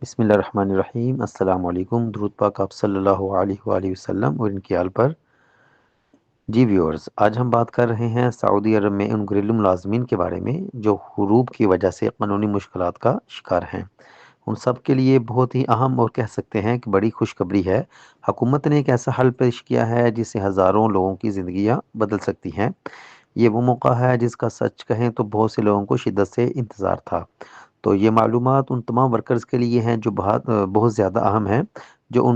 بسم اللہ الرحمن الرحیم۔ السلام علیکم، درود پاک آپ صلی اللہ علیہ وآلہ وسلم اور ان کی آل پر۔ جی ویورز، آج ہم بات کر رہے ہیں سعودی عرب میں ان گھریلو ملازمین کے بارے میں جو حروب کی وجہ سے قانونی مشکلات کا شکار ہیں۔ ان سب کے لیے بہت ہی اہم اور کہہ سکتے ہیں کہ بڑی خوشخبری ہے۔ حکومت نے ایک ایسا حل پیش کیا ہے جس سے ہزاروں لوگوں کی زندگیاں بدل سکتی ہیں۔ یہ وہ موقع ہے جس کا سچ کہیں تو بہت سے لوگوں کو شدت سے انتظار تھا۔ تو یہ معلومات ان تمام ورکرز کے لیے ہیں جو بہت زیادہ اہم ہیں، جو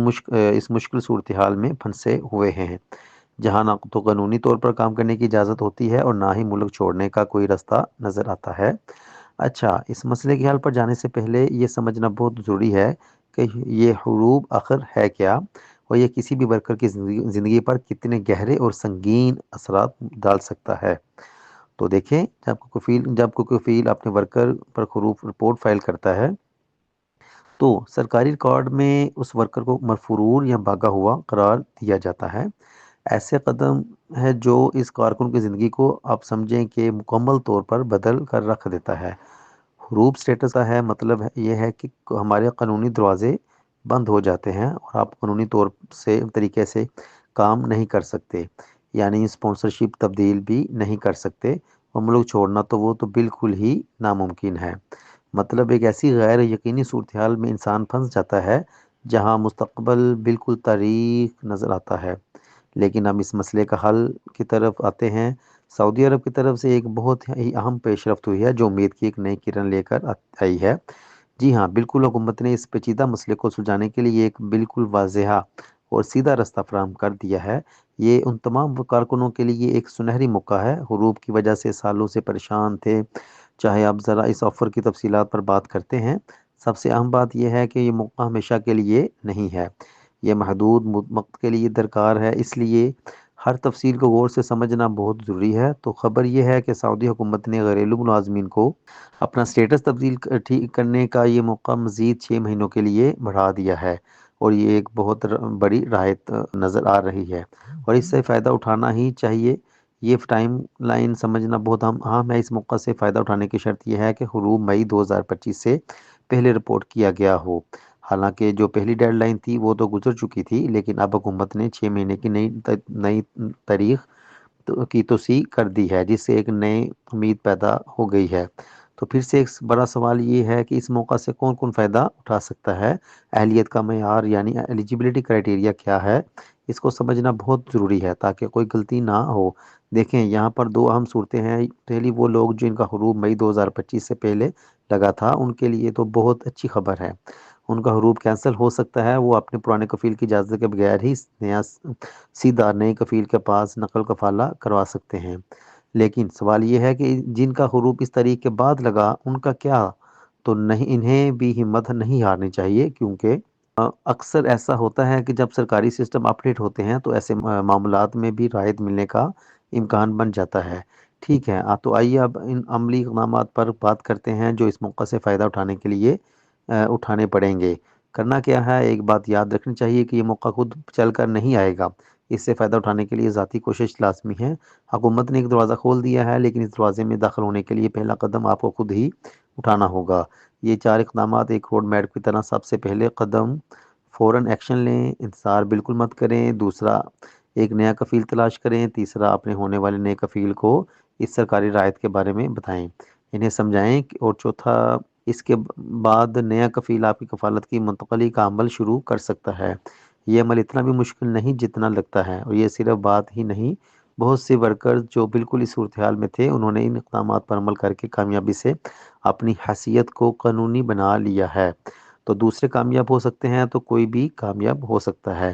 اس مشکل صورتحال میں پھنسے ہوئے ہیں، جہاں نہ تو قانونی طور پر کام کرنے کی اجازت ہوتی ہے اور نہ ہی ملک چھوڑنے کا کوئی راستہ نظر آتا ہے۔ اچھا، اس مسئلے کے حل پر جانے سے پہلے یہ سمجھنا بہت ضروری ہے کہ یہ حروب آخر ہے کیا، اور یہ کسی بھی ورکر کی زندگی پر کتنے گہرے اور سنگین اثرات ڈال سکتا ہے۔ تو دیکھیں، جب کوئی کفیل اپنے ورکر پر حروف رپورٹ فائل کرتا ہے تو سرکاری ریکارڈ میں اس ورکر کو مرفوع یا بھاگا ہوا قرار دیا جاتا ہے۔ ایسے قدم ہے جو اس کارکن کی زندگی کو آپ سمجھیں کہ مکمل طور پر بدل کر رکھ دیتا ہے۔ حروب سٹیٹس کا ہے مطلب یہ ہے کہ ہمارے قانونی دروازے بند ہو جاتے ہیں اور آپ قانونی طریقے سے کام نہیں کر سکتے، یعنی اسپانسرشپ تبدیل بھی نہیں کر سکتے، اور ملک چھوڑنا تو وہ تو بالکل ہی ناممکن ہے۔ مطلب ایک ایسی غیر یقینی صورتحال میں انسان پھنس جاتا ہے جہاں مستقبل بالکل تاریک نظر آتا ہے۔ لیکن اب اس مسئلے کا حل کی طرف آتے ہیں۔ سعودی عرب کی طرف سے ایک بہت ہی اہم پیش رفت ہوئی ہے جو امید کی ایک نئی کرن لے کر آئی ہے۔ جی ہاں، بالکل، حکومت نے اس پیچیدہ مسئلے کو سلجھانے کے لیے ایک بالکل واضح اور سیدھا راستہ فراہم کر دیا ہے۔ یہ ان تمام کارکنوں کے لیے ایک سنہری موقع ہے۔ حروب کی وجہ سے سالوں سے پریشان تھے۔ چاہے آپ ذرا اس آفر کی تفصیلات پر بات کرتے ہیں۔ سب سے اہم بات یہ ہے کہ یہ موقع ہمیشہ کے لیے نہیں ہے، یہ محدود وقت کے لیے درکار ہے، اس لیے ہر تفصیل کو غور سے سمجھنا بہت ضروری ہے۔ تو خبر یہ ہے کہ سعودی حکومت نے گھریلو ملازمین کو اپنا سٹیٹس تبدیل ٹھیک کرنے کا یہ موقع مزید 6 مہینوں کے لیے بڑھا دیا ہے، اور یہ ایک بہت بڑی راحت نظر آ رہی ہے اور اس سے فائدہ اٹھانا ہی چاہیے۔ یہ ٹائم لائن سمجھنا بہت اہم ہے۔ اس موقع سے فائدہ اٹھانے کی شرط یہ ہے کہ حروب مئی 2025 سے پہلے رپورٹ کیا گیا ہو۔ حالانکہ جو پہلی ڈیڈ لائن تھی وہ تو گزر چکی تھی، لیکن اب حکومت نے 6 مہینے کی نئی تاریخ کی توسیع کر دی ہے، جس سے ایک نئی امید پیدا ہو گئی ہے۔ تو پھر سے ایک بڑا سوال یہ ہے کہ اس موقع سے کون کون فائدہ اٹھا سکتا ہے؟ اہلیت کا معیار یعنی ایلیجیبلٹی کرائٹیریا کیا ہے، اس کو سمجھنا بہت ضروری ہے تاکہ کوئی غلطی نہ ہو۔ دیکھیں، یہاں پر دو اہم صورتیں ہیں۔ پہلی، وہ لوگ جن کا حروب مئی 2025 سے پہلے لگا تھا، ان کے لیے تو بہت اچھی خبر ہے، ان کا حروب کینسل ہو سکتا ہے۔ وہ اپنے پرانے کفیل کی اجازت کے بغیر ہی سیدھا نئے کفیل کے پاس نقل کفالہ کروا سکتے ہیں۔ لیکن سوال یہ ہے کہ جن کا حروب اس تاریخ کے بعد لگا، ان کا کیا؟ تو نہیں، انہیں بھی ہمت نہیں ہارنی چاہیے، کیونکہ اکثر ایسا ہوتا ہے کہ جب سرکاری سسٹم اپڈیٹ ہوتے ہیں تو ایسے معاملات میں بھی رعایت ملنے کا امکان بن جاتا ہے۔ ٹھیک ہے، تو آئیے اب ان عملی اقدامات پر بات کرتے ہیں جو اس موقع سے فائدہ اٹھانے کے لیے اٹھانے پڑیں گے۔ کرنا کیا ہے؟ ایک بات یاد رکھنی چاہیے کہ یہ موقع خود چل کر نہیں آئے گا، اس سے فائدہ اٹھانے کے لیے ذاتی کوشش لازمی ہے۔ حکومت نے ایک دروازہ کھول دیا ہے، لیکن اس دروازے میں داخل ہونے کے لیے پہلا قدم آپ کو خود ہی اٹھانا ہوگا۔ یہ 4 اقدامات ایک روڈ میپ کی طرح۔ سب سے پہلے قدم، فوراً ایکشن لیں، انتظار بالکل مت کریں۔ دوسرا، ایک نیا کفیل تلاش کریں۔ تیسرا، اپنے ہونے والے نئے کفیل کو اس سرکاری رعایت کے بارے میں بتائیں، انہیں سمجھائیں۔ اور چوتھا، اس کے بعد نیا کفیل آپ کی کفالت کی منتقلی کا عمل شروع کر سکتا ہے۔ یہ عمل اتنا بھی مشکل نہیں جتنا لگتا ہے، اور یہ صرف بات ہی نہیں، بہت سے ورکرز جو بالکل اس صورتحال میں تھے، انہوں نے ان اقدامات پر عمل کر کے کامیابی سے اپنی حیثیت کو قانونی بنا لیا ہے۔ تو دوسرے کامیاب ہو سکتے ہیں تو کوئی بھی کامیاب ہو سکتا ہے،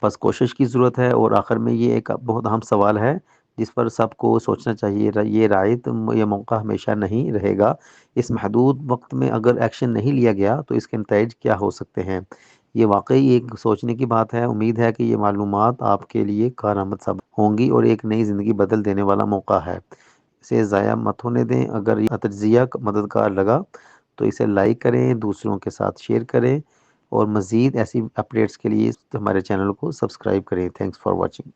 بس کوشش کی ضرورت ہے۔ اور آخر میں یہ ایک بہت اہم سوال ہے جس پر سب کو سوچنا چاہیے، یہ رعایت، یہ موقع ہمیشہ نہیں رہے گا۔ اس محدود وقت میں اگر ایکشن نہیں لیا گیا تو اس کے نتائج کیا ہو سکتے ہیں؟ یہ واقعی ایک سوچنے کی بات ہے۔ امید ہے کہ یہ معلومات آپ کے لیے کارآمد ثابت ہوں گی اور ایک نئی زندگی بدل دینے والا موقع ہے۔ اسے ضائع مت ہونے دیں۔ اگر یہ تجزیہ مددگار لگا تو اسے لائک کریں، دوسروں کے ساتھ شیئر کریں، اور مزید ایسی اپڈیٹس کے لیے ہمارے چینل کو سبسکرائب کریں۔ Thanks for watching.